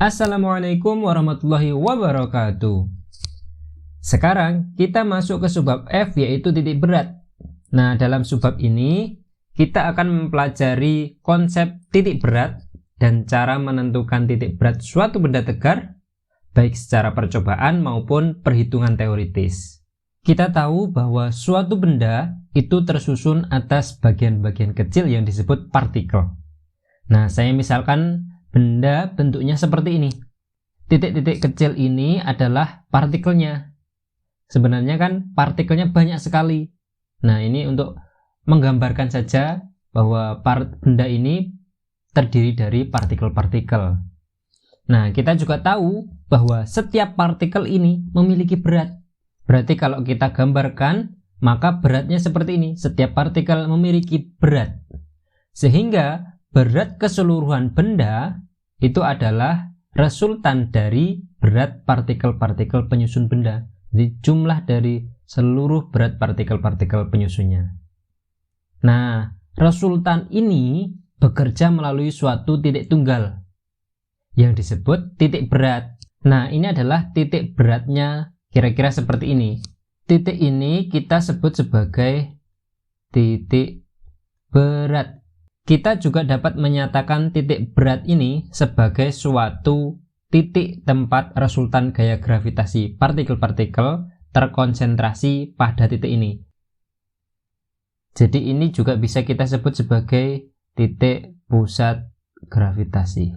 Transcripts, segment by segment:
Assalamualaikum warahmatullahi wabarakatuh. Sekarang kita masuk ke subbab F, yaitu titik berat. Nah, dalam subbab ini kita akan mempelajari konsep titik berat dan cara menentukan titik berat suatu benda tegar, baik secara percobaan maupun perhitungan teoritis. Kita tahu bahwa suatu benda itu tersusun atas bagian-bagian kecil yang disebut partikel. Nah, saya misalkan benda bentuknya seperti ini. Titik-titik kecil ini adalah partikelnya. Sebenarnya kan partikelnya banyak sekali. Nah, ini untuk menggambarkan saja bahwa benda ini terdiri dari partikel-partikel. Nah, kita juga tahu bahwa setiap partikel ini memiliki berat. Berarti kalau kita gambarkan, maka beratnya seperti ini. Setiap partikel memiliki berat. Sehingga berat keseluruhan benda itu adalah resultan dari berat partikel-partikel penyusun benda. Jadi jumlah dari seluruh berat partikel-partikel penyusunnya. Nah, resultan ini bekerja melalui suatu titik tunggal yang disebut titik berat. Nah, ini adalah titik beratnya kira-kira seperti ini. Titik ini kita sebut sebagai titik berat. Kita juga dapat menyatakan titik berat ini sebagai suatu titik tempat resultan gaya gravitasi partikel-partikel terkonsentrasi pada titik ini. Jadi ini juga bisa kita sebut sebagai titik pusat gravitasi.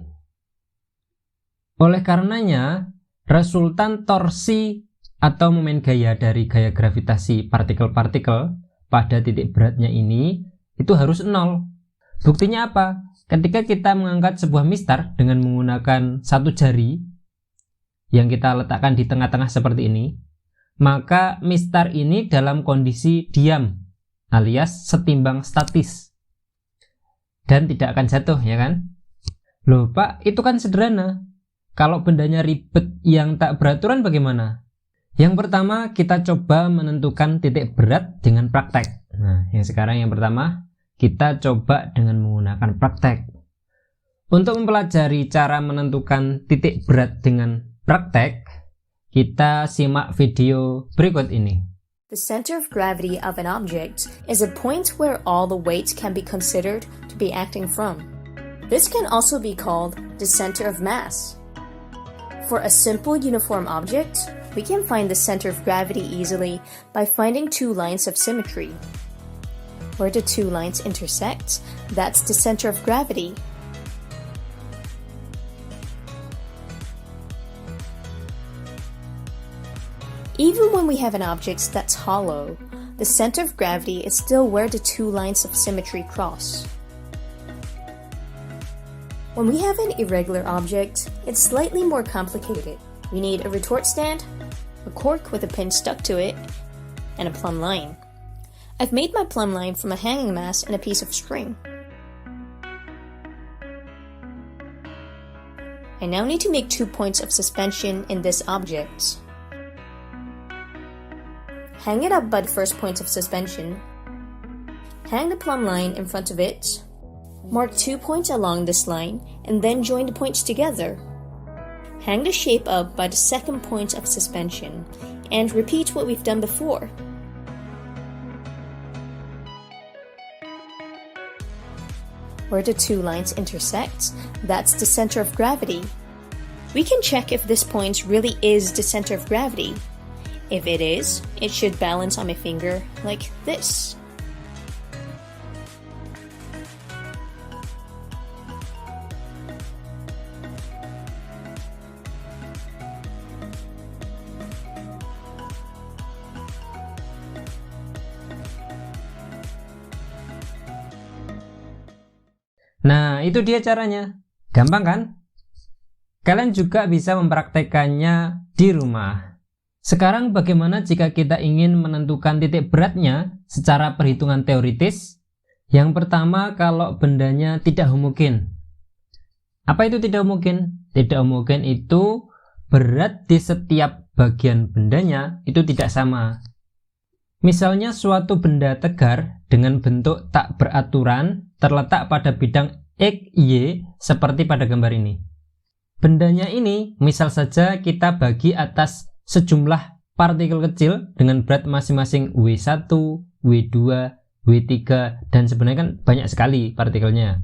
Oleh karenanya, resultan torsi atau momen gaya dari gaya gravitasi partikel-partikel pada titik beratnya ini itu harus 0. Buktinya apa? Ketika kita mengangkat sebuah mistar dengan menggunakan satu jari yang kita letakkan di tengah-tengah seperti ini, maka mistar ini dalam kondisi diam alias setimbang statis dan tidak akan jatuh, ya kan? Loh Pak, itu kan sederhana. Kalau bendanya ribet yang tak beraturan bagaimana? Yang pertama, kita coba menentukan titik berat dengan praktek. Nah, yang pertama kita coba dengan menggunakan praktek. Untuk mempelajari cara menentukan titik berat dengan praktek, kita simak video berikut ini. The center of gravity of an object is a point where all the weight can be considered to be acting from. This can also be called the center of mass. For a simple uniform object, we can find the center of gravity easily by finding two lines of symmetry. Where the two lines intersect, that's the center of gravity. Even when we have an object that's hollow, the center of gravity is still where the two lines of symmetry cross. When we have an irregular object, it's slightly more complicated. We need a retort stand, a cork with a pin stuck to it, and a plumb line. I've made my plumb line from a hanging mass and a piece of string. I now need to make 2 points of suspension in this object. Hang it up by the first point of suspension. Hang the plumb line in front of it. Mark 2 points along this line and then join the points together. Hang the shape up by the second point of suspension and repeat what we've done before. Where the two lines intersect, that's the center of gravity. We can check if this point really is the center of gravity. If it is, it should balance on my finger like this. Nah, itu dia caranya. Gampang kan? Kalian juga bisa mempraktekannya di rumah. Sekarang bagaimana jika kita ingin menentukan titik beratnya secara perhitungan teoritis? Yang pertama, kalau bendanya tidak homogen. Apa itu tidak homogen? Tidak homogen itu berat di setiap bagian bendanya itu tidak sama. Misalnya suatu benda tegar dengan bentuk tak beraturan terletak pada bidang X, Y seperti pada gambar ini. bendanya ini misal saja kita bagi atas sejumlah partikel kecil dengan berat masing-masing W1, W2, W3, dan sebenarnya kan banyak sekali partikelnya.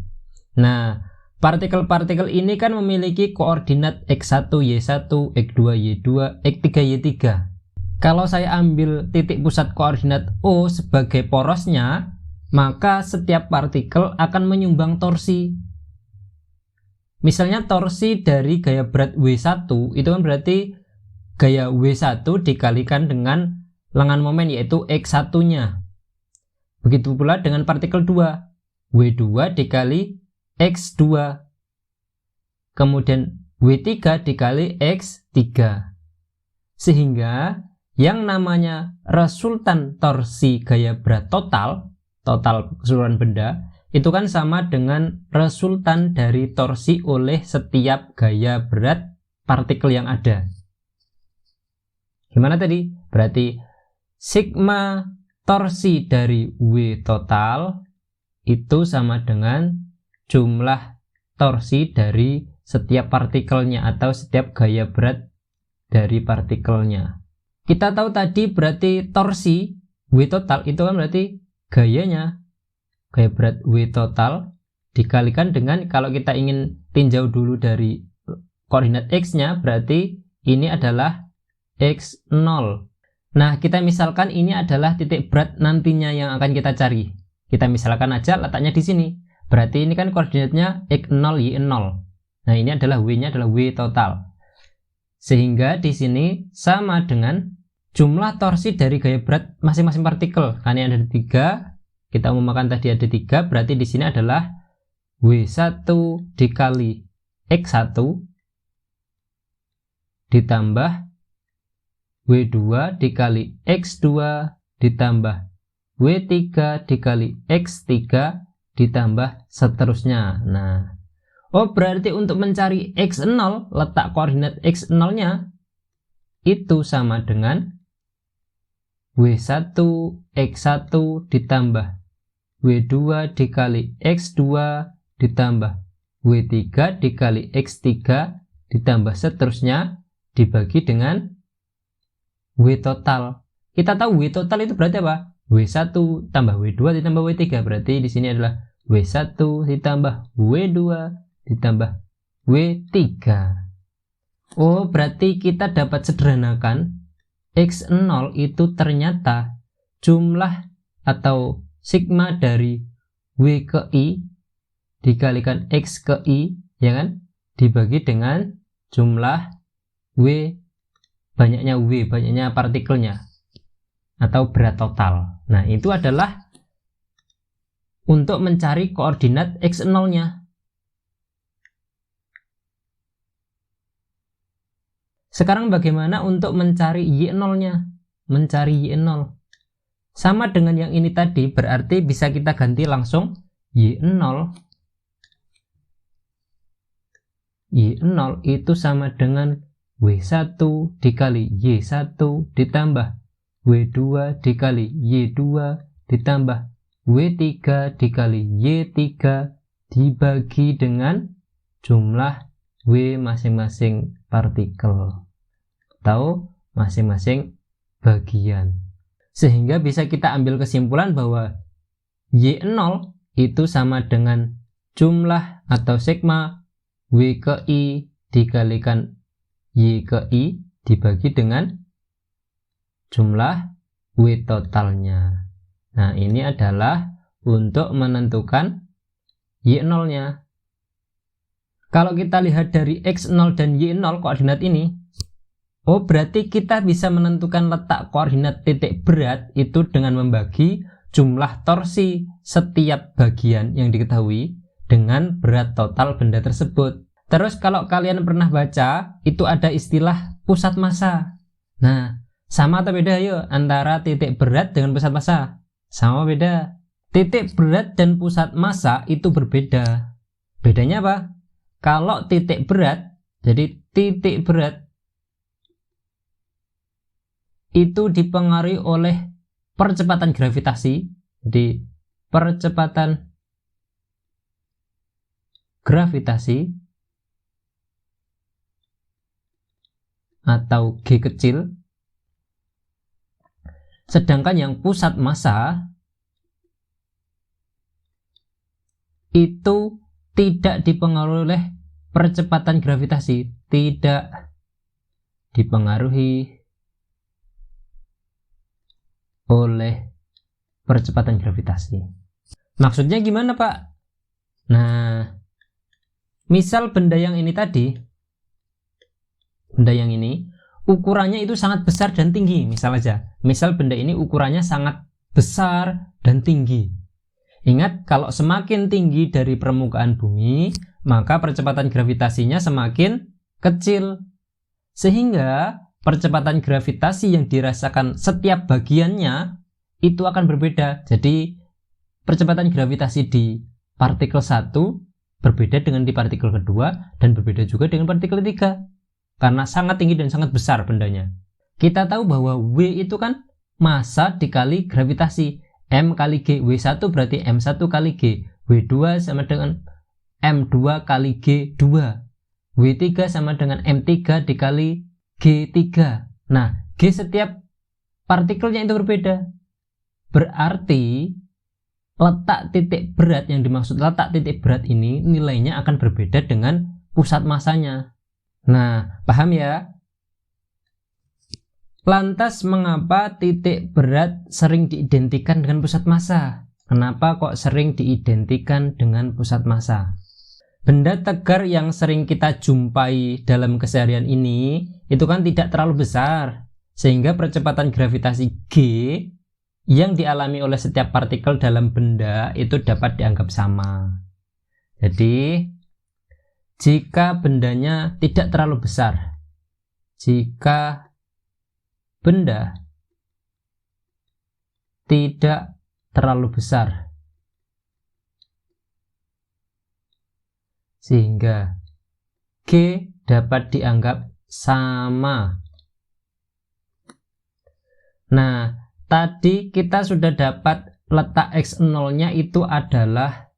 Nah, partikel-partikel ini kan memiliki koordinat X1, Y1, X2, Y2, X3, Y3. Kalau saya ambil titik pusat koordinat O sebagai porosnya, maka setiap partikel akan menyumbang torsi. Misalnya torsi dari gaya berat W1 itu kan berarti gaya W1 dikalikan dengan lengan momen yaitu X1-nya. Begitu pula dengan partikel 2, W2 dikali X2. Kemudian W3 dikali X3. Sehingga yang namanya resultan torsi gaya berat total keseluruhan benda, itu kan sama dengan resultan dari torsi oleh setiap gaya berat partikel yang ada. Gimana tadi? Berarti sigma torsi dari W total itu sama dengan jumlah torsi dari setiap partikelnya atau setiap gaya berat dari partikelnya. Kita tahu tadi berarti torsi W total itu kan berarti gayanya, gaya berat W total dikalikan dengan, kalau kita ingin tinjau dulu dari koordinat X-nya, berarti ini adalah X0. Nah, kita misalkan ini adalah titik berat nantinya yang akan kita cari. Kita misalkan aja letaknya di sini. Berarti ini kan koordinatnya X0, Y0. Nah, ini adalah W-nya adalah W total. Sehingga di sini sama dengan jumlah torsi dari gaya berat masing-masing partikel. Karena ini ada 3. Kita umumkan tadi ada 3, berarti di sini adalah W1 dikali X1 ditambah W2 dikali X2 ditambah W3 dikali X3 ditambah seterusnya. Nah, berarti untuk mencari X0, letak koordinat X0-nya itu sama dengan W1 X1 ditambah W2 dikali X2 ditambah W3 dikali X3 ditambah seterusnya dibagi dengan W total. Kita tahu W total itu berarti apa? W1 tambah W2 ditambah W3. Berarti di sini adalah W1 ditambah W2 ditambah W3. Berarti kita dapat sederhanakan X0 itu ternyata jumlah atau sigma dari W ke I dikalikan X ke I, ya kan, dibagi dengan jumlah W, banyaknya partikelnya atau berat total. Nah, itu adalah untuk mencari koordinat X0-nya. Sekarang bagaimana untuk mencari Y0-nya? Mencari Y0 sama dengan yang ini tadi, berarti bisa kita ganti langsung Y0 itu sama dengan W1 dikali Y1 ditambah W2 dikali Y2 ditambah W3 dikali Y3 dibagi dengan jumlah W masing-masing partikel atau masing-masing bagian. Sehingga bisa kita ambil kesimpulan bahwa Y0 itu sama dengan jumlah atau sigma W ke I dikalikan Y ke I dibagi dengan jumlah W totalnya. Nah, ini adalah untuk menentukan Y0-nya. Kalau kita lihat dari X0 dan Y0 koordinat ini, berarti kita bisa menentukan letak koordinat titik berat itu dengan membagi jumlah torsi setiap bagian yang diketahui dengan berat total benda tersebut. Terus kalau kalian pernah baca, itu ada istilah pusat massa. Nah, sama atau beda yuk antara titik berat dengan pusat massa? Sama beda. Titik berat dan pusat massa itu berbeda. Bedanya apa? Kalau titik berat, jadi titik berat itu dipengaruhi oleh percepatan gravitasi. Jadi percepatan gravitasi atau G kecil. Sedangkan yang pusat massa itu tidak dipengaruhi oleh percepatan gravitasi, tidak dipengaruhi oleh percepatan gravitasi. Maksudnya gimana, Pak? Nah, misal benda yang ini tadi, benda yang ini ukurannya itu sangat besar dan tinggi, misal benda ini ukurannya sangat besar dan tinggi. Ingat, kalau semakin tinggi dari permukaan bumi, maka percepatan gravitasinya semakin kecil. Sehingga percepatan gravitasi yang dirasakan setiap bagiannya itu akan berbeda. Jadi percepatan gravitasi di partikel 1 berbeda dengan di partikel kedua, dan berbeda juga dengan partikel 3. Karena sangat tinggi dan sangat besar bendanya. Kita tahu bahwa W itu kan massa dikali gravitasi. M kali G, W1 berarti M1 kali G, W2 sama dengan M2 kali G2, W3 sama dengan M3 dikali G3. Nah, G setiap partikelnya itu berbeda. Berarti letak titik berat, yang dimaksud letak titik berat ini nilainya akan berbeda dengan pusat massanya. Nah, paham ya? Lantas mengapa titik berat sering diidentikan dengan pusat massa? Kenapa kok sering diidentikan dengan pusat massa? Benda tegar yang sering kita jumpai dalam keseharian ini itu kan tidak terlalu besar, sehingga percepatan gravitasi G yang dialami oleh setiap partikel dalam benda itu dapat dianggap sama. Jadi jika bendanya tidak terlalu besar, jika benda tidak terlalu besar, sehingga G dapat dianggap sama. Nah, tadi kita sudah dapat letak X0-nya itu adalah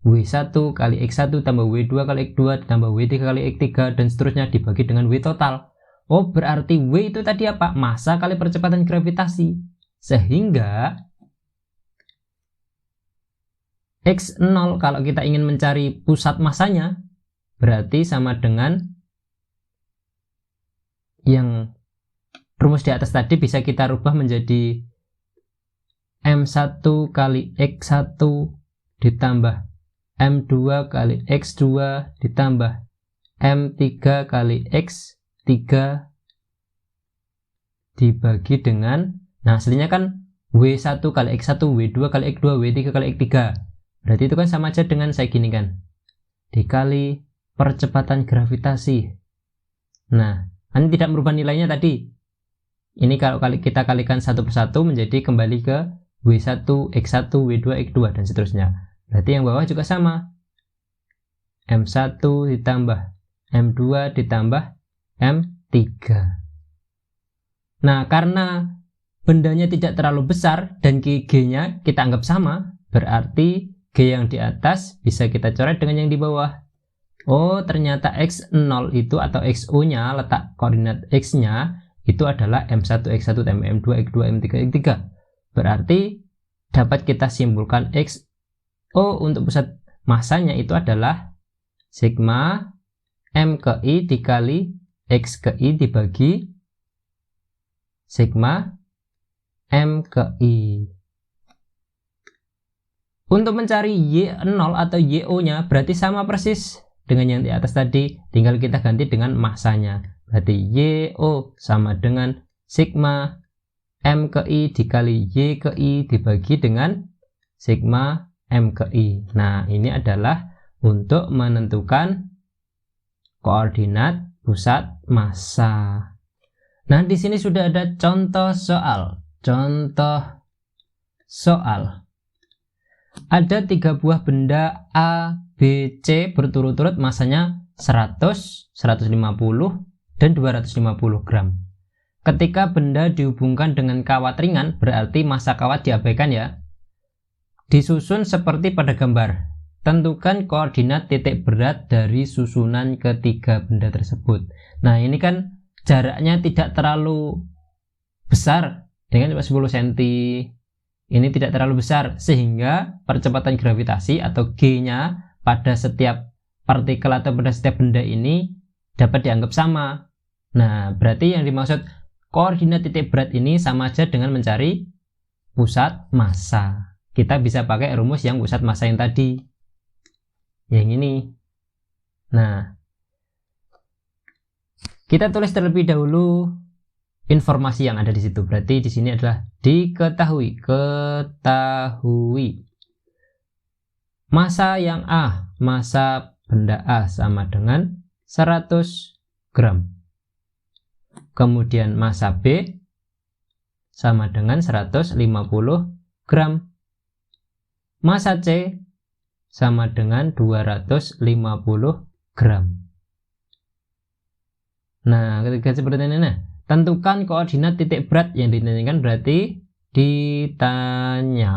W1 kali X1 tambah W2 kali X2 tambah W3 kali X3 dan seterusnya dibagi dengan W total. Oh, berarti W itu tadi apa? Massa kali percepatan gravitasi. Sehingga X0 kalau kita ingin mencari pusat massanya berarti sama dengan yang rumus di atas tadi bisa kita rubah menjadi M1 kali X1 ditambah M2 kali X2 ditambah M3 kali X3 dibagi dengan, nah hasilnya kan W1 kali X1, W2 kali X2, W3 kali X3. Berarti itu kan sama aja dengan saya gini kan, dikali percepatan gravitasi. Nah, ini tidak merubah nilainya tadi. Ini kalau kita kalikan satu persatu menjadi kembali ke W1, X1, W2, X2 dan seterusnya. Berarti yang bawah juga sama. M1 ditambah M2 ditambah M3. Nah, karena bendanya tidak terlalu besar dan G-nya kita anggap sama, berarti G yang di atas bisa kita coret dengan yang di bawah. Oh, ternyata X0 itu atau XO-nya, letak koordinat X-nya itu adalah M1, X1, M2, X2, M3, X3. Berarti dapat kita simpulkan XO untuk pusat massanya itu adalah sigma M ke I dikali X ke I dibagi sigma M ke I. Untuk mencari Y0 atau YO-nya berarti sama persis dengan yang di atas tadi, tinggal kita ganti dengan massanya. Berarti YO sama dengan sigma M ke I dikali Y ke I dibagi dengan sigma M ke I. Nah, ini adalah untuk menentukan koordinat pusat massa. Nah, di sini sudah ada contoh soal. Contoh soal. Ada 3 buah benda A, B, C berturut-turut massanya 100, 150, dan 250 gram. Ketika benda dihubungkan dengan kawat ringan, berarti massa kawat diabaikan ya. Disusun seperti pada gambar. Tentukan koordinat titik berat dari susunan ketiga benda tersebut. Nah, ini kan jaraknya tidak terlalu besar dengan 10 cm, ini tidak terlalu besar, sehingga percepatan gravitasi atau G-nya pada setiap partikel atau pada setiap benda ini dapat dianggap sama. Nah, berarti yang dimaksud koordinat titik berat ini sama aja dengan mencari pusat massa. Kita bisa pakai rumus yang pusat massa yang tadi, yang ini. Nah, kita tulis terlebih dahulu informasi yang ada di situ. Berarti di sini adalah diketahui, massa yang A, massa benda A sama dengan 100 gram. Kemudian massa B sama dengan 150 gram. Massa C sama dengan 250 gram. Nah, ketika seperti ini, tentukan koordinat titik berat yang ditanyakan. Berarti ditanya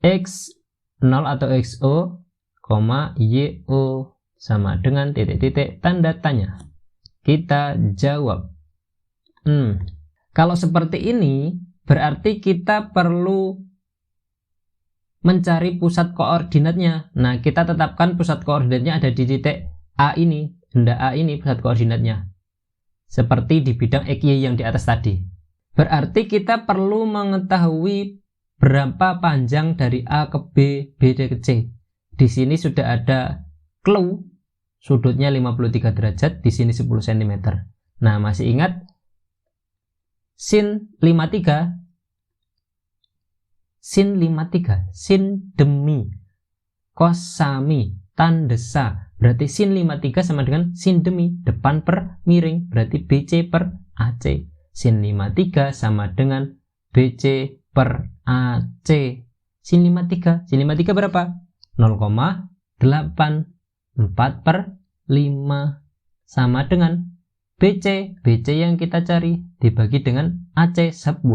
X0 atau XO, YO sama dengan titik-titik tanda tanya. Kita jawab. Kalau seperti ini, berarti kita perlu mencari pusat koordinatnya. Nah, kita tetapkan pusat koordinatnya ada di titik A ini, benda A ini pusat koordinatnya. Seperti di bidang XY yang di atas tadi. Berarti kita perlu mengetahui berapa panjang dari A ke B, B ke C. Di sini sudah ada clue, sudutnya 53 derajat, di sini 10 cm. Nah, masih ingat sin 53? Sin 53, sin demi, kosami, tandesa. Berarti sin 53 sama dengan sin demi, depan per miring, berarti BC per AC. Sin 53 sama dengan BC per AC. Sin 53 berapa? 0,8. 4 per 5 sama dengan BC. BC yang kita cari dibagi dengan AC 10.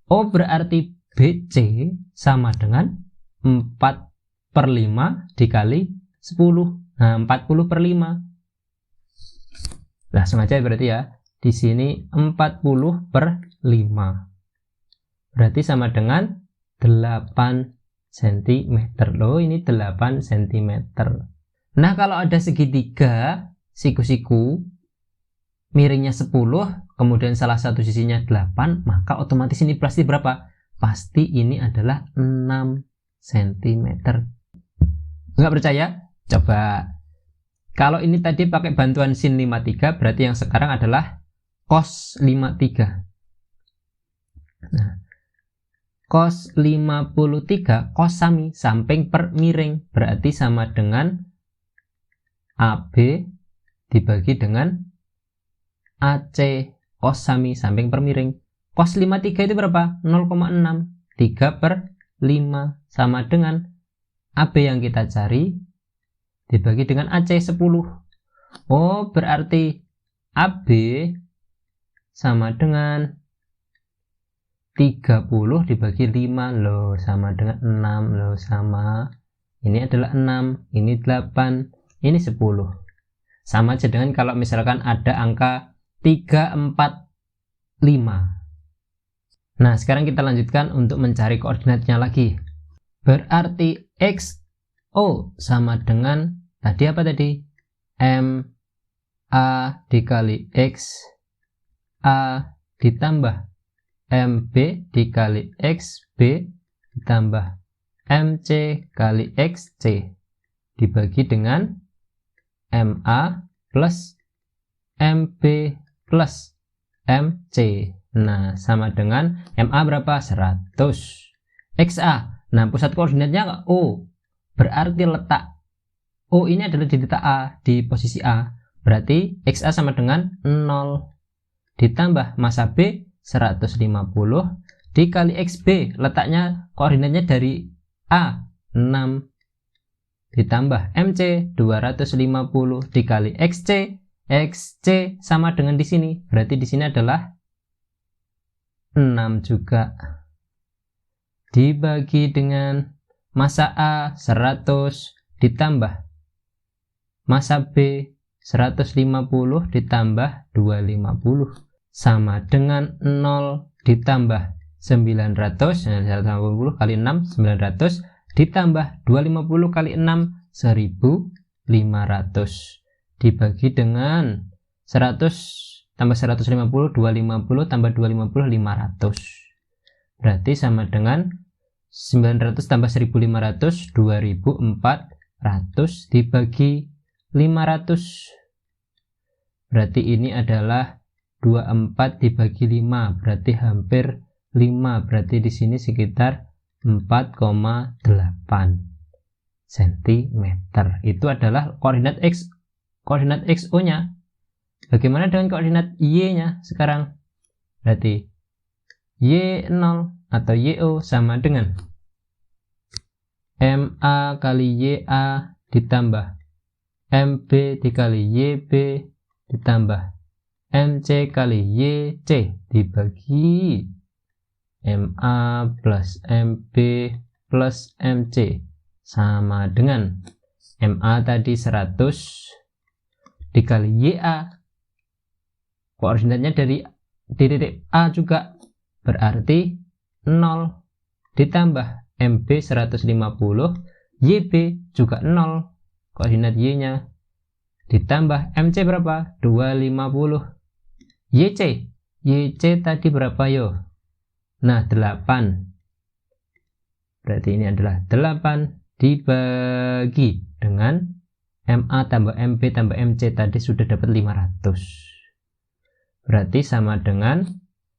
Oh, berarti BC sama dengan 4 per 5 dikali 10. Nah, 40 per 5. Langsung aja berarti ya. Di sini 40 per 5. Berarti sama dengan 8 cm. Loh, ini 8 cm. Nah, kalau ada segitiga siku-siku, miringnya 10, kemudian salah satu sisinya 8, maka otomatis ini pasti berapa? Pasti ini adalah 6 cm. Nggak percaya? Coba. Kalau ini tadi pakai bantuan sin 53, berarti yang sekarang adalah cos 53. Nah, cos 53, kosami, samping per miring, berarti sama dengan AB dibagi dengan AC, kosami, samping per miring. Cos 53 itu berapa? 0,6. 3 per 5 sama dengan AB yang kita cari dibagi dengan AC 10. Oh, berarti AB sama dengan 30 dibagi 5 loh, sama dengan 6 loh, sama. Ini adalah 6, ini 8, ini 10. Sama aja dengan kalau misalkan ada angka 3, 4, 5. Nah, sekarang kita lanjutkan untuk mencari koordinatnya lagi. Berarti XO sama dengan tadi apa tadi? MA dikali X A ditambah MB dikali XB ditambah MC kali XC dibagi dengan MA plus MB plus MC. Nah, sama dengan MA berapa? 100. XA. Nah, pusat koordinatnya O. Berarti letak O ini adalah di titik A, di posisi A. Berarti XA sama dengan 0. Ditambah massa B 150 dikali XB. Letaknya koordinatnya dari A 6. Ditambah MC 250 dikali XC. XC sama dengan di sini. Berarti di sini adalah 6 juga. Dibagi dengan massa A 100 ditambah massa B 150 ditambah 250 sama dengan 0 ditambah 900, 150 kali 6 900 ditambah 250 kali 6 1500 dibagi dengan 100 tambah 150 250 tambah 250 500, berarti sama dengan 900 tambah 1500 2400 dibagi 500, berarti ini adalah 24 dibagi 5, berarti hampir 5, berarti di sini sekitar 4,8 cm. Itu adalah koordinat X, koordinat XO nya. Bagaimana dengan koordinat Y nya sekarang? Berarti Y0 atau YO sama dengan MA kali YA ditambah MB dikali YB ditambah MC kali YC dibagi MA plus MB plus MC sama dengan MA tadi 100 dikali YA, koordinatnya dari titik A juga, berarti 0 ditambah MB 150 YB juga 0, koordinat Y nya ditambah MC berapa? 250 YC tadi berapa yo? Nah 8, berarti ini adalah 8 dibagi dengan MA tambah MB tambah MC tadi sudah dapat 500, berarti sama dengan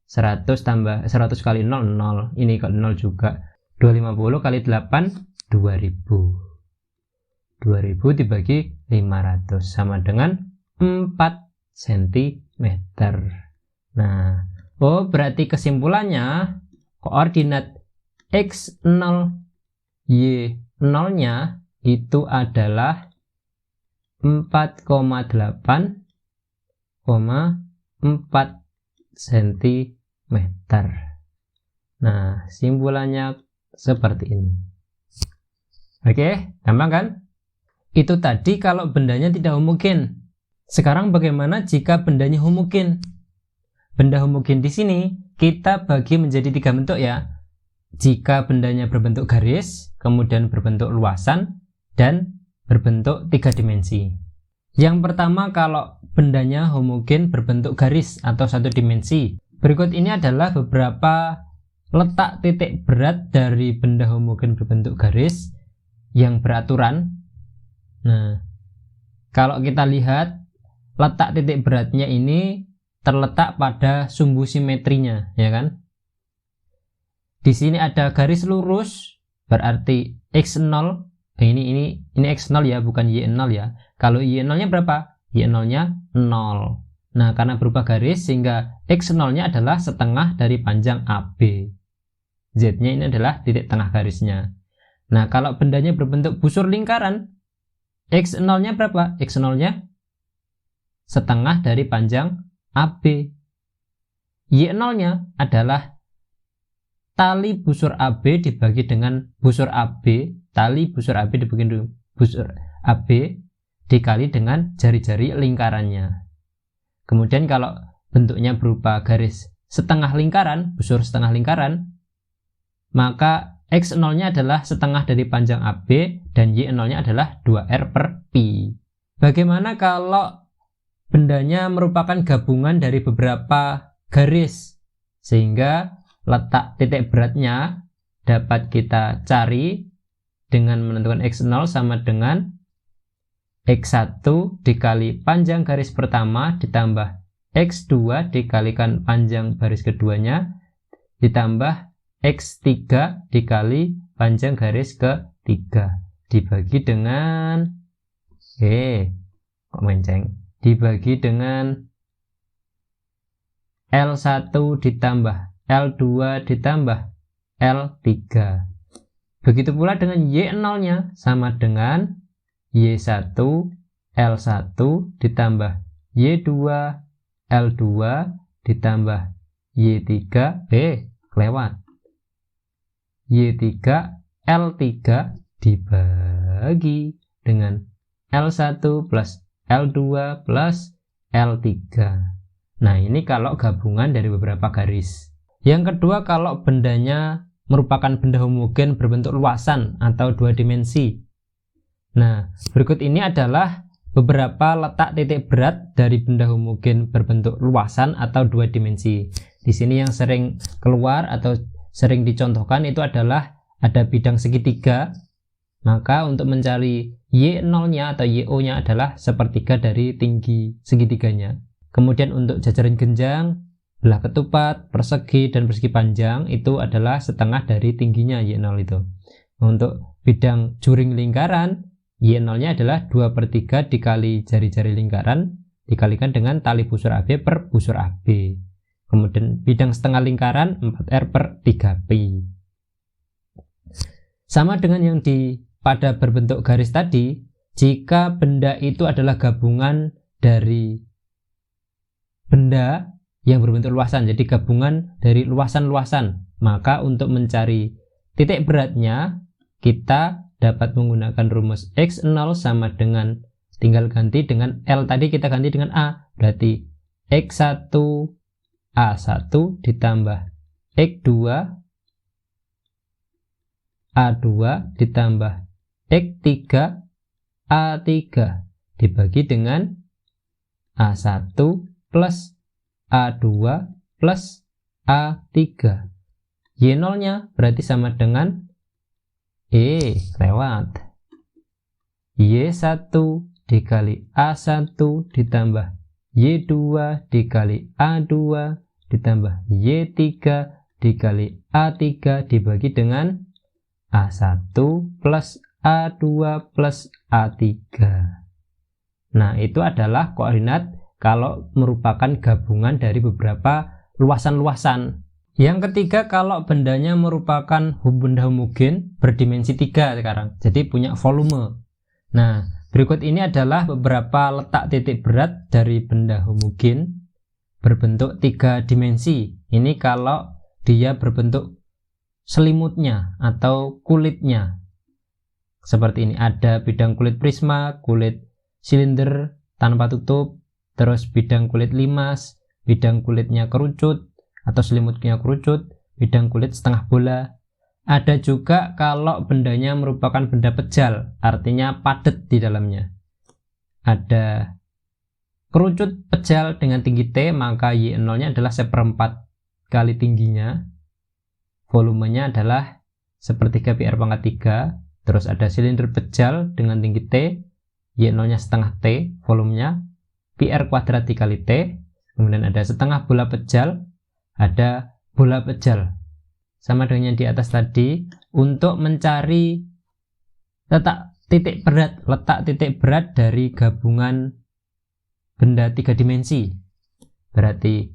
100 tambah 100 kali 0 0, ini kalau 0 juga 250 kali 8 2000 dibagi 500 sama dengan 4 cm. Nah, berarti kesimpulannya koordinat X0 Y0 nya itu adalah 4,8,4 cm. Nah, simpulannya seperti ini. Oke, gampang kan? Itu tadi kalau bendanya tidak homogen. Sekarang bagaimana jika bendanya homogen? Benda homogen di sini kita bagi menjadi 3 bentuk ya. Jika bendanya berbentuk garis, kemudian berbentuk luasan, dan berbentuk 3 dimensi. Yang pertama, kalau bendanya homogen berbentuk garis atau 1 dimensi. Berikut ini adalah beberapa letak titik berat dari benda homogen berbentuk garis yang beraturan. Nah, kalau kita lihat letak titik beratnya ini terletak pada sumbu simetrinya, ya kan? Di sini ada garis lurus, berarti X0. Ini X0 ya, bukan Y0 ya. Kalau Y0-nya berapa? Y0-nya 0. Nah, karena berubah garis sehingga X0-nya adalah setengah dari panjang AB. Z-nya ini adalah titik tengah garisnya. Nah, kalau bendanya berbentuk busur lingkaran, X0-nya berapa? X0-nya setengah dari panjang AB. Y0-nya adalah tali busur AB dibagi dengan busur AB, tali busur AB dibagi dengan busur AB dikali dengan jari-jari lingkarannya. Kemudian kalau bentuknya berupa garis setengah lingkaran, busur setengah lingkaran, maka X0-nya adalah setengah dari panjang AB dan Y0-nya adalah 2R per Pi. Bagaimana kalau bendanya merupakan gabungan dari beberapa garis, sehingga letak titik beratnya dapat kita cari dengan menentukan X0 sama dengan X1 dikali panjang garis pertama ditambah X2 dikalikan panjang garis keduanya ditambah X3 dikali panjang garis ketiga dibagi dengan dibagi dengan L1 ditambah L2 ditambah L3. Begitu pula dengan Y0-nya sama dengan Y1 L1 ditambah Y2 L2 ditambah Y3 kelewat Y3 L3 dibagi dengan L1 plus L2 plus L3. Nah, ini kalau gabungan dari beberapa garis. Yang kedua, kalau bendanya merupakan benda homogen berbentuk luasan atau dua dimensi. Nah, berikut ini adalah beberapa letak titik berat dari benda homogen berbentuk luasan atau dua dimensi. Di sini yang sering keluar atau sering dicontohkan itu adalah ada bidang segitiga. Maka untuk mencari Y0-nya atau YO-nya adalah sepertiga dari tinggi segitiganya. Kemudian untuk jajaran genjang, belah ketupat, persegi, dan persegi panjang itu adalah setengah dari tingginya Y0 itu. Untuk bidang juring lingkaran, Y0-nya adalah 2/3 dikali jari-jari lingkaran dikalikan dengan tali busur AB per busur AB. Kemudian bidang setengah lingkaran 4R/3π. Sama dengan yang pada berbentuk garis tadi, jika benda itu adalah gabungan dari benda yang berbentuk luasan, jadi gabungan dari luasan-luasan, maka untuk mencari titik beratnya kita dapat menggunakan rumus X0 sama dengan, tinggal ganti dengan L tadi kita ganti dengan A, berarti X1 A1 ditambah X2 A2 ditambah X3 A3 dibagi dengan A1 plus A2 plus A3. Y0-nya berarti sama dengan lewat Y1 dikali A1 ditambah Y2 dikali A2 ditambah Y3 dikali A3 dibagi dengan A1 plus A2 plus A3. Nah, itu adalah koordinat kalau merupakan gabungan dari beberapa luasan-luasan. Yang ketiga, kalau bendanya merupakan benda homogen berdimensi 3 sekarang, jadi punya volume. Nah, berikut ini adalah beberapa letak titik berat dari benda homogen berbentuk 3 dimensi. Ini kalau dia berbentuk selimutnya atau kulitnya. Seperti ini, ada bidang kulit prisma, kulit silinder tanpa tutup, terus bidang kulit limas, bidang kulitnya kerucut atau selimutnya kerucut, bidang kulit setengah bola. Ada juga kalau bendanya merupakan benda pejal, artinya padat di dalamnya. Ada kerucut pejal dengan tinggi T, maka Y0-nya adalah 1/4 kali tingginya. Volumenya adalah 1/3 PR pangkat 3. Terus ada silinder pejal dengan tinggi T, Y0-nya setengah T, volumenya PR kuadrat dikali T. Kemudian ada setengah bola pejal, ada bola pejal. Sama dengan yang di atas tadi, untuk mencari letak titik berat dari gabungan benda 3 dimensi. Berarti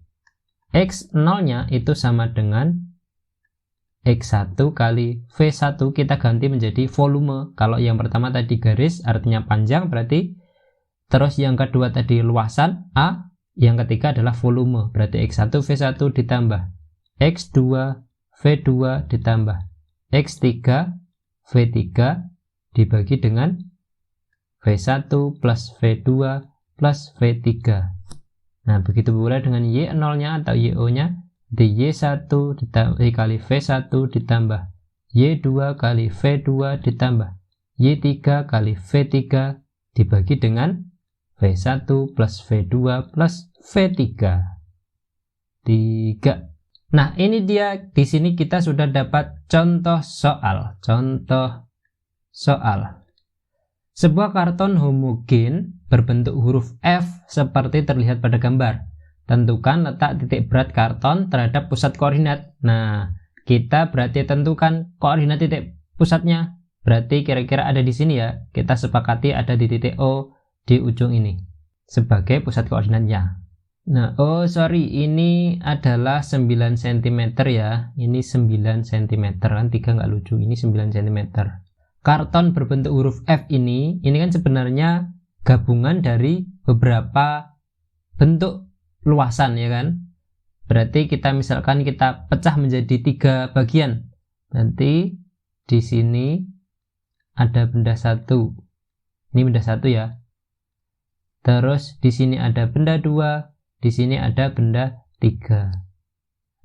X0-nya itu sama dengan X1 kali V1, kita ganti menjadi volume. Kalau yang pertama tadi garis artinya panjang berarti, terus yang kedua tadi luasan A, yang ketiga adalah volume, berarti X1 V1 ditambah X2 V2 ditambah X3 V3 dibagi dengan V1 plus V2 plus V3. Nah, begitu pula dengan Y0-nya atau YO-nya, di Y1 dikali V1 ditambah Y2 kali V2 ditambah Y3 kali V3 dibagi dengan V1 plus V2 plus V3. 3. Nah, ini dia, di sini kita sudah dapat contoh soal. Sebuah karton homogen berbentuk huruf F seperti terlihat pada gambar. Tentukan letak titik berat karton terhadap pusat koordinat. Nah, kita berarti tentukan koordinat titik pusatnya. Berarti kira-kira ada di sini ya. Kita sepakati ada di titik O di ujung ini sebagai pusat koordinatnya. Nah, ini adalah 9 cm ya. Ini 9 cm kan 3 nggak lucu. Ini 9 cm. Karton berbentuk huruf F ini kan sebenarnya gabungan dari beberapa bentuk luasan ya kan. Berarti misalkan kita pecah menjadi 3 bagian. Nanti di sini ada benda 1. Ini benda 1 ya. terus di sini ada benda 2, di sini ada benda 3.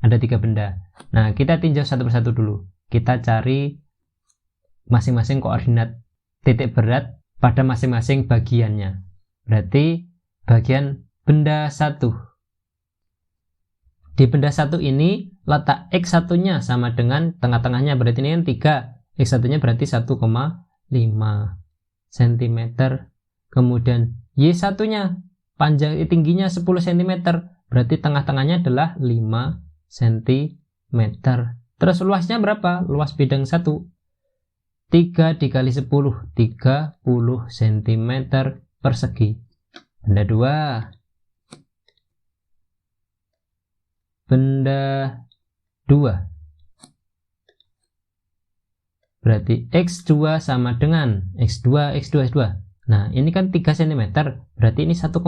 Ada 3 benda. Nah, kita tinjau satu persatu dulu. Kita cari masing-masing koordinat titik berat pada masing-masing bagiannya. Berarti bagian benda 1. Di benda 1 ini letak X1-nya sama dengan tengah-tengahnya, berarti ini kan 3. X1-nya berarti 1,5 cm. Kemudian Y1-nya panjang tingginya 10 cm, berarti tengah-tengahnya adalah 5 cm. Terus luasnya berapa? Luas bidang 1 3 dikali 10, 30 cm persegi. Benda 2. Benda 2. Berarti X2 sama dengan X2. Nah, ini kan 3 cm, berarti ini 1,5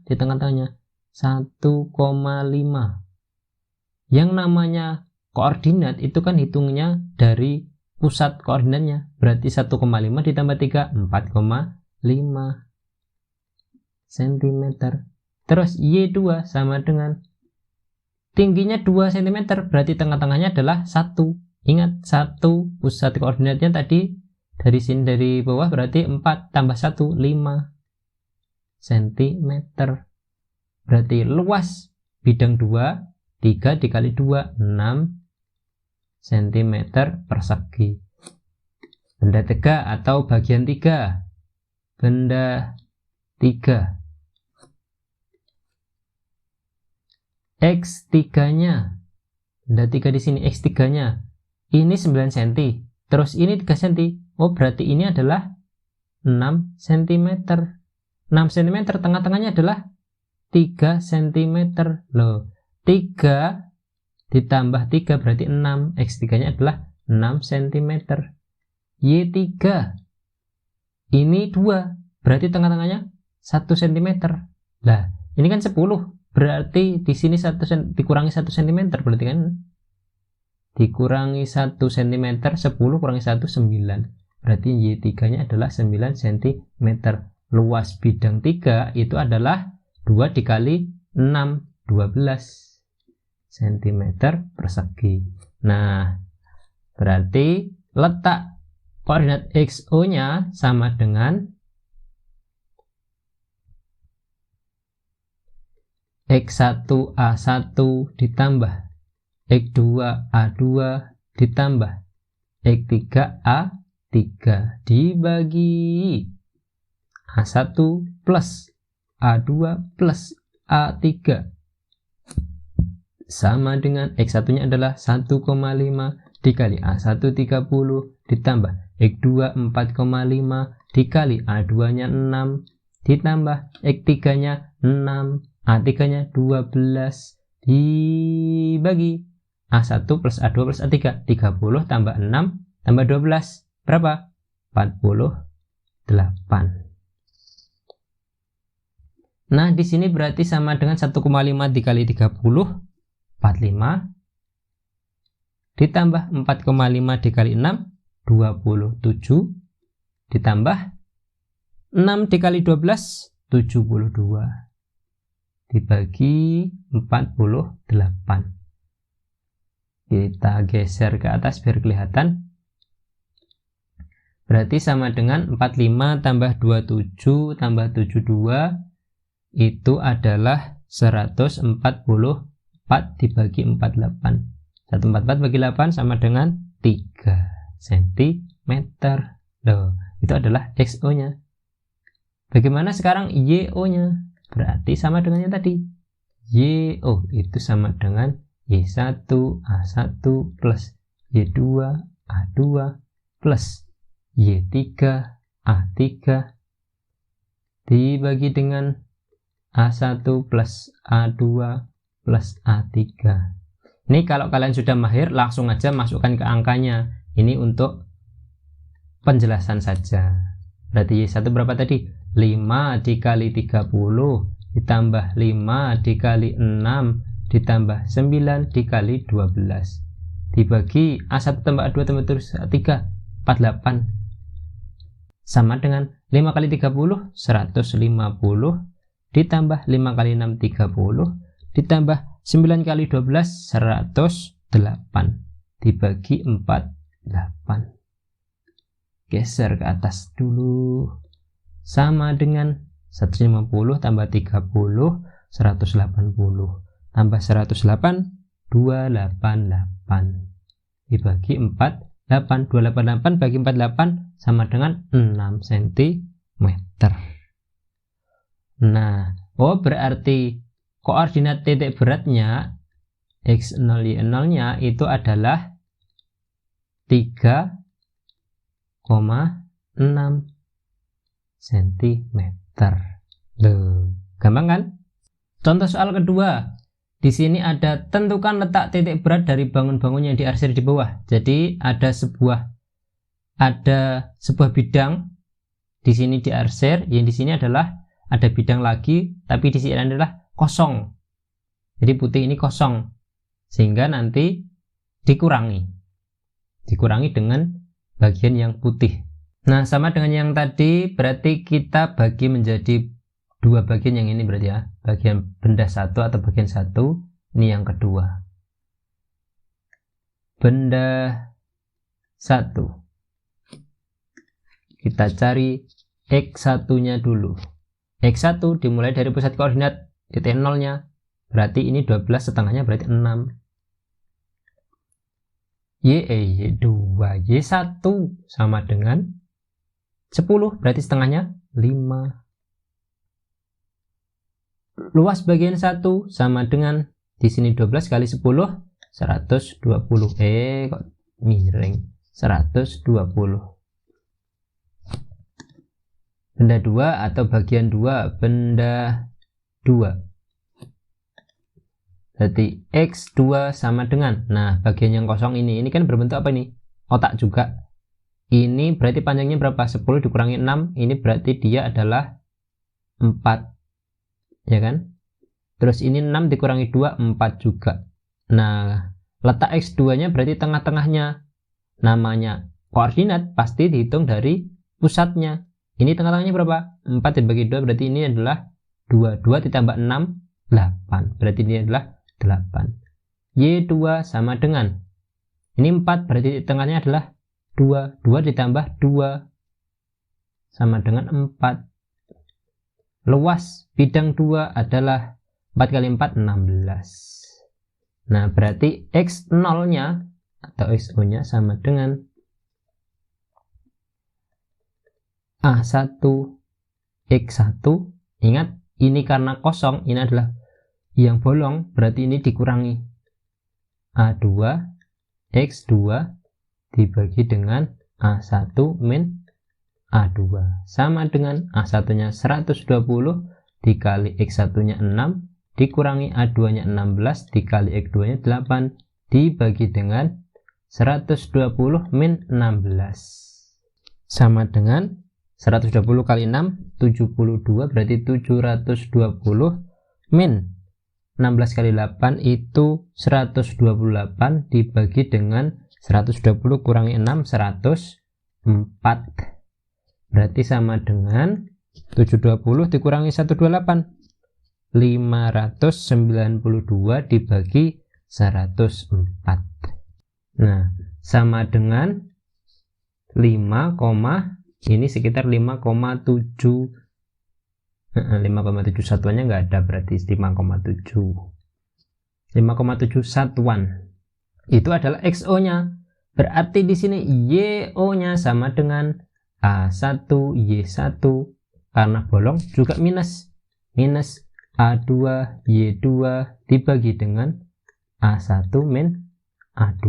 di tengah-tengahnya. 1,5. Yang namanya koordinat itu kan hitungnya dari pusat koordinatnya. Berarti 1,5 ditambah 3, 4,5 cm. Terus Y2 sama dengan tingginya 2 cm, berarti tengah-tengahnya adalah 1. Ingat, 1 pusat koordinatnya tadi dari sini, dari bawah, berarti 4 tambah 1, 5 cm. Berarti luas bidang 2, 3 dikali 2, 6 cm persegi. Benda 3 atau bagian 3. Benda 3. X3-nya. Benda 3 di sini, X3-nya. Ini 9 cm. Terus ini 3 cm. Oh, berarti ini adalah 6 cm. 6 cm tengah-tengahnya adalah 3 cm. Loh, 3 ditambah 3 berarti 6. X3-nya adalah 6 cm. Y3. Ini 2. Berarti tengah-tengahnya 1 cm. Lah, ini kan 10. Berarti di sini dikurangi 1 cm. Berarti kan dikurangi 1 cm. 10 kurangi 1, 9. Berarti Y3-nya adalah 9 cm. Luas bidang 3 itu adalah 2 dikali 6, 12 cm persegi. Nah, berarti letak koordinat XO-nya sama dengan X1A1 ditambah X2A2 ditambah X3A3 dibagi A1 plus A2 plus A3 sama dengan X1-nya adalah 1,5 dikali A1 30 ditambah X2 4,5 dikali A2-nya 6 ditambah X3-nya 6, A3-nya 12 dibagi A1 plus A2 plus A3. 30 tambah 6 tambah 12 berapa? 48. Nah, di sini berarti sama dengan 1,5 dikali 30, 45 ditambah 4,5 dikali 6, 27 ditambah 6 dikali 12, 72 dibagi 48. Kita geser ke atas biar kelihatan. Berarti sama dengan 45 tambah 27 tambah 72 itu adalah 144 dibagi 48. 144 bagi 8 sama dengan 3 cm. Loh, itu adalah XO-nya. Bagaimana sekarang YO-nya? Berarti sama dengan yang tadi. YO itu sama dengan Y1 A1 plus Y2 A2 plus Y3 A3 dibagi dengan A1 plus A2 plus A3. Ini kalau kalian sudah mahir, langsung aja masukkan ke angkanya. Ini untuk penjelasan saja. Berarti Y1 berapa tadi? 5 dikali 30 ditambah 5 dikali 6 ditambah 9 dikali 12 dibagi A1 tambah A2 tambah terus A3, 48 sama dengan 5 kali 30 150 ditambah 5 kali 6 30 ditambah 9 kali 12 108 dibagi 4 8. Geser ke atas dulu. Sama dengan 150 tambah 30 180 tambah 108 288 dibagi 4 8. 288 bagi 48 sama dengan 6 cm. Nah, berarti koordinat titik beratnya X0 Y0 nya itu adalah 3,6 cm. Loh, gampang kan? Contoh soal kedua. Di sini ada tentukan letak titik berat dari bangun-bangun yang diarsir di bawah. Jadi ada sebuah bidang di sini diarsir, yang di sini adalah ada bidang lagi, tapi di sini adalah kosong. Jadi putih ini kosong, sehingga nanti dikurangi dengan bagian yang putih. Nah, sama dengan yang tadi, berarti kita bagi menjadi dua bagian yang ini berarti ya, bagian benda satu atau bagian satu, ini yang kedua. Benda satu. Kita cari X1 nya dulu. X1 dimulai dari pusat koordinat titik 0 nya, berarti ini 12 setengahnya berarti 6. Y2, Y1 sama dengan 10, berarti setengahnya 5. Luas bagian 1 sama dengan di sini 12 kali 10 120. Kok miring. 120. Benda 2 atau bagian 2, benda 2. Berarti X2 sama dengan, nah bagian yang kosong ini kan berbentuk apa ini? Kotak juga. Ini berarti panjangnya berapa? 10 dikurangi 6, ini berarti dia adalah 4. Ya kan? Terus ini 6 dikurangi 2, 4 juga. Nah, letak X2 nya berarti tengah-tengahnya. Namanya koordinat pasti dihitung dari pusatnya. Ini tengah-tengahnya berapa? 4 dibagi 2, berarti ini adalah 2. 2 ditambah 6, 8. Berarti ini adalah 8. Y2 sama dengan, ini 4, berarti tengahnya adalah 2. 2 ditambah 2 sama dengan 4. Luas bidang 2 adalah 4 kali 4, 16. Nah, berarti X0 nya atau XO nya sama dengan A1 X1. Ingat, ini karena kosong, ini adalah yang bolong, berarti ini dikurangi A2 X2 dibagi dengan A1 min A2 sama dengan A1 nya 120 dikali X1 nya 6 dikurangi A2 nya 16 dikali X2 nya 8 dibagi dengan 120 min 16 sama dengan 120 kali 6 72, berarti 720 min 16 kali 8 itu 128 dibagi dengan 120 kurangi 6 104, berarti sama dengan 720 dikurangi 128 592 dibagi 104. Nah, sama dengan 5, ini sekitar 5,7. 5,7 satuannya nggak ada, berarti 5,7 satuan. Itu adalah XO nya. Berarti di sini YO nya sama dengan A1 Y1 karena bolong juga minus A2 Y2 dibagi dengan A1 min A2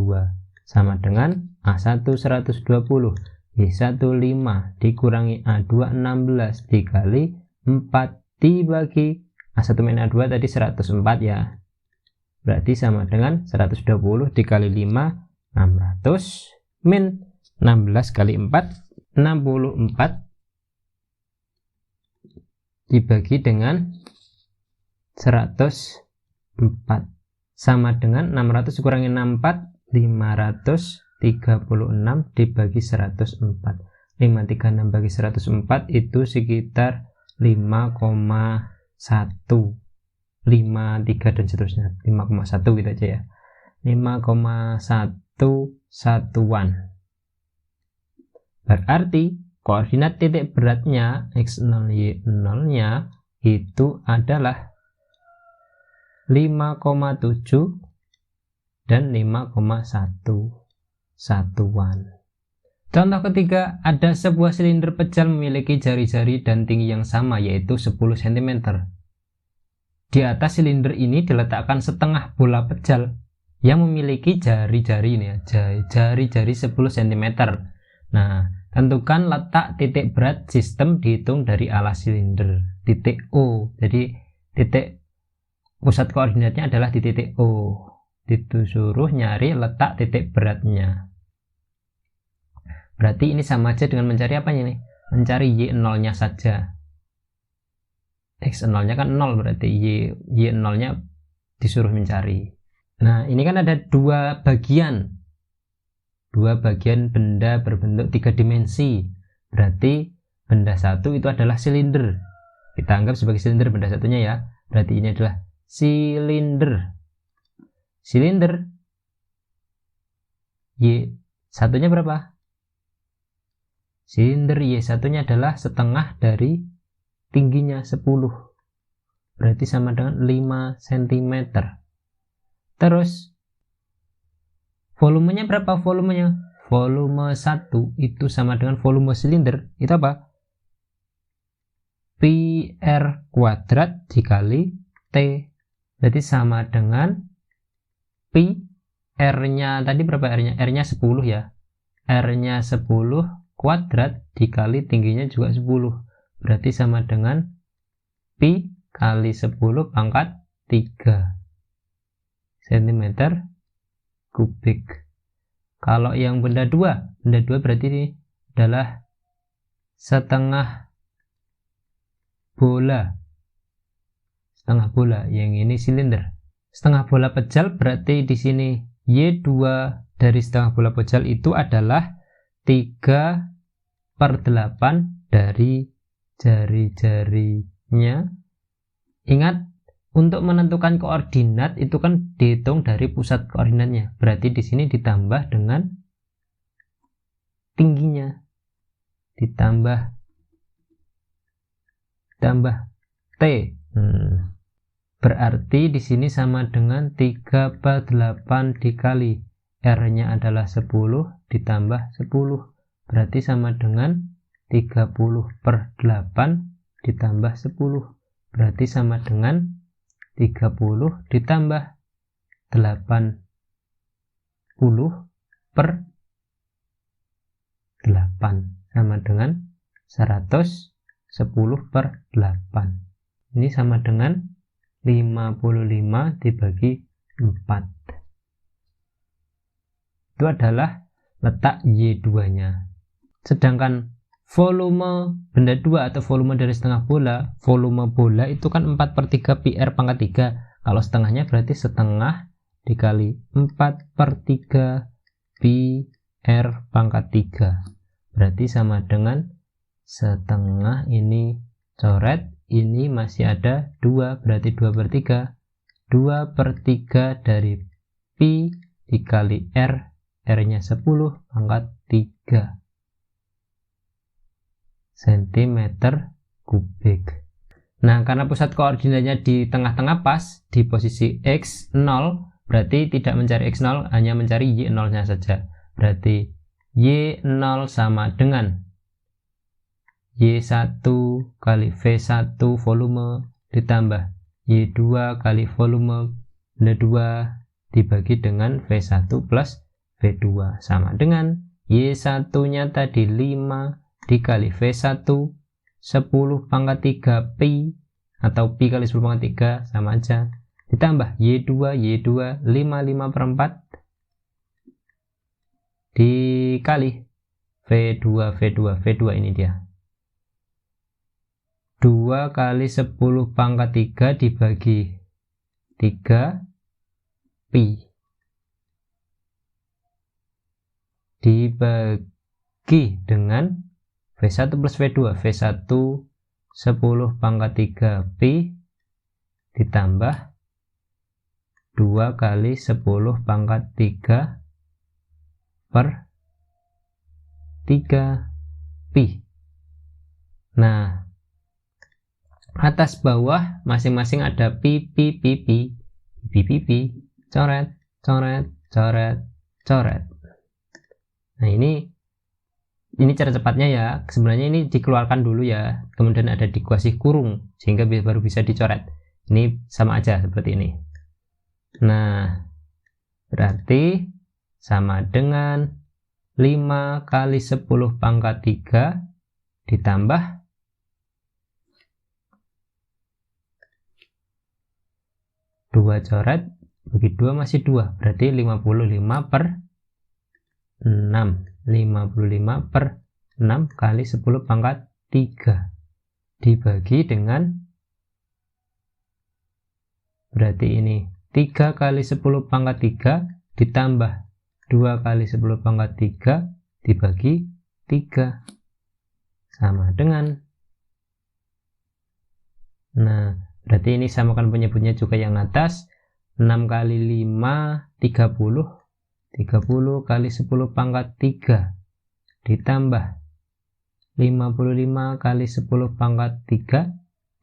sama dengan A1 120 Y1 5 dikurangi A2 16 dikali 4 dibagi A1 min A2 tadi 104 ya, berarti sama dengan 120 dikali 5 600 min 16 kali 4 64 dibagi dengan 104 sama dengan 600 dikurangi 64 536 dibagi 104. 536 bagi 104 itu sekitar 5,1, 53 dan seterusnya, 5,1 gitu aja ya, 5,1 satuan. Berarti koordinat titik beratnya x0 y0 nya itu adalah 5,7 dan 5,1 satuan. Contoh ketiga, ada sebuah silinder pejal memiliki jari-jari dan tinggi yang sama, yaitu 10 cm. Di atas silinder ini diletakkan setengah bola pejal yang memiliki jari-jari ini ya, jari-jari 10 cm. Nah, tentukan letak titik berat sistem dihitung dari alas silinder, titik O. Jadi titik pusat koordinatnya adalah di titik O. Disuruh nyari letak titik beratnya. Berarti ini sama aja dengan mencari apanya nih? Mencari y0-nya saja. X0-nya kan 0, berarti y0-nya disuruh mencari. Nah, ini kan ada dua bagian benda berbentuk 3 dimensi. Berarti benda satu itu adalah silinder. Kita anggap sebagai silinder benda satunya ya. Berarti ini adalah silinder. Silinder Y satunya berapa? Silinder Y satunya adalah setengah dari tingginya 10. Berarti sama dengan 5 cm. Terus volumenya berapa? Volume 1 itu sama dengan volume silinder. Itu apa? Pi R kuadrat dikali T. Berarti sama dengan Pi R-nya tadi berapa R-nya? R-nya 10 ya. R-nya 10 kuadrat dikali tingginya juga 10. Berarti sama dengan Pi kali 10 pangkat 3 cm kubik. Kalau yang benda 2 berarti ini adalah setengah bola. Setengah bola, yang ini silinder. Setengah bola pejal berarti di sini Y2 dari setengah bola pejal itu adalah 3/8 dari jari-jarinya. Ingat, untuk menentukan koordinat itu kan dihitung dari pusat koordinatnya. Berarti di sini ditambah dengan tingginya. Ditambah T. Berarti di sini sama dengan 3/8 dikali R-nya adalah 10 ditambah 10. Berarti sama dengan 30/8 ditambah 10. Berarti sama dengan 30 ditambah 80/8 sama dengan 110/8. Ini sama dengan 55 dibagi 4. Itu adalah letak Y2-nya. Sedangkan volume benda 2 atau volume dari setengah bola, volume bola itu kan 4/3 pi R pangkat 3. Kalau setengahnya berarti setengah dikali 4/3 pi R pangkat 3. Berarti sama dengan setengah, ini coret, ini masih ada 2, berarti 2/3. 2/3 dari pi dikali R, R-nya 10 pangkat 3 cm kubik. Nah, karena pusat koordinatnya di tengah-tengah pas di posisi X0, berarti tidak mencari X0, hanya mencari Y0-nya saja. Berarti Y0 sama dengan Y1 kali V1 volume ditambah Y2 kali volume benda 2 dibagi dengan V1 plus V2 sama dengan Y1-nya tadi 5 dikali V1 10 pangkat 3 pi atau pi kali 10 pangkat 3 sama aja, ditambah Y2 55/4 dikali V2 ini dia 2 kali 10 pangkat 3 dibagi 3 pi dibagi dengan V1 plus V2, V1 10 pangkat 3 Pi ditambah 2 kali 10 pangkat 3 per 3 Pi. Nah, atas bawah masing-masing ada Pi, coret, coret, coret, coret. Nah, ini cara cepatnya ya. Sebenarnya ini dikeluarkan dulu ya, kemudian ada di kuasi kurung sehingga baru bisa dicoret. Ini sama aja seperti ini. Nah, berarti sama dengan 5 kali 10 pangkat 3 ditambah 2 coret bagi 2 masih 2, berarti 55 per 6. 55 per 6 kali 10 pangkat 3 dibagi dengan, berarti ini 3 kali 10 pangkat 3 ditambah 2 kali 10 pangkat 3 dibagi 3 sama dengan, nah berarti ini samakan penyebutnya juga yang atas. 6 kali 5 30, 30 kali 10 pangkat 3 ditambah 55 kali 10 pangkat 3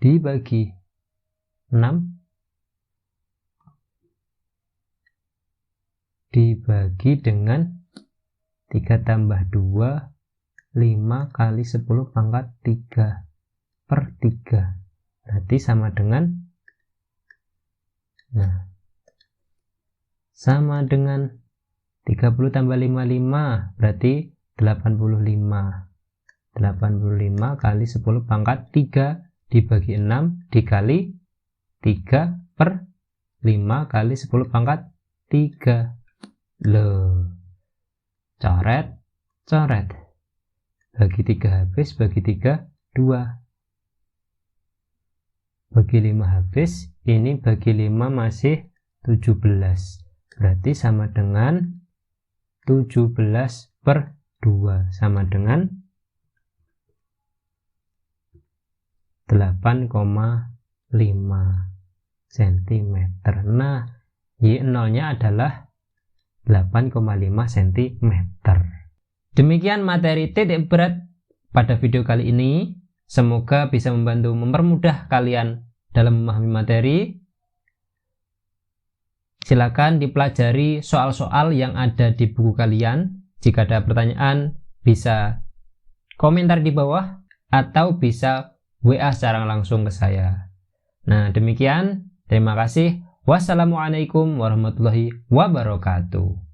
dibagi 6 dibagi dengan 3 tambah 2, 5 kali 10 pangkat 3 per 3, berarti sama dengan, nah sama dengan 30 tambah 55 berarti 85. 85 kali 10 pangkat 3 dibagi 6 dikali 3 per 5 kali 10 pangkat 3. Loh, coret, coret, bagi 3 habis, bagi 3 2, bagi 5 habis, ini bagi 5 masih 17, berarti sama dengan 17 per 2 sama dengan 8,5 cm. Nah, Y0 nya adalah 8,5 cm. Demikian materi titik berat pada video kali ini. Semoga bisa membantu mempermudah kalian dalam memahami materi. Silakan dipelajari soal-soal yang ada di buku kalian. Jika ada pertanyaan, bisa komentar di bawah atau bisa WA secara langsung ke saya. Nah, demikian. Terima kasih. Wassalamualaikum warahmatullahi wabarakatuh.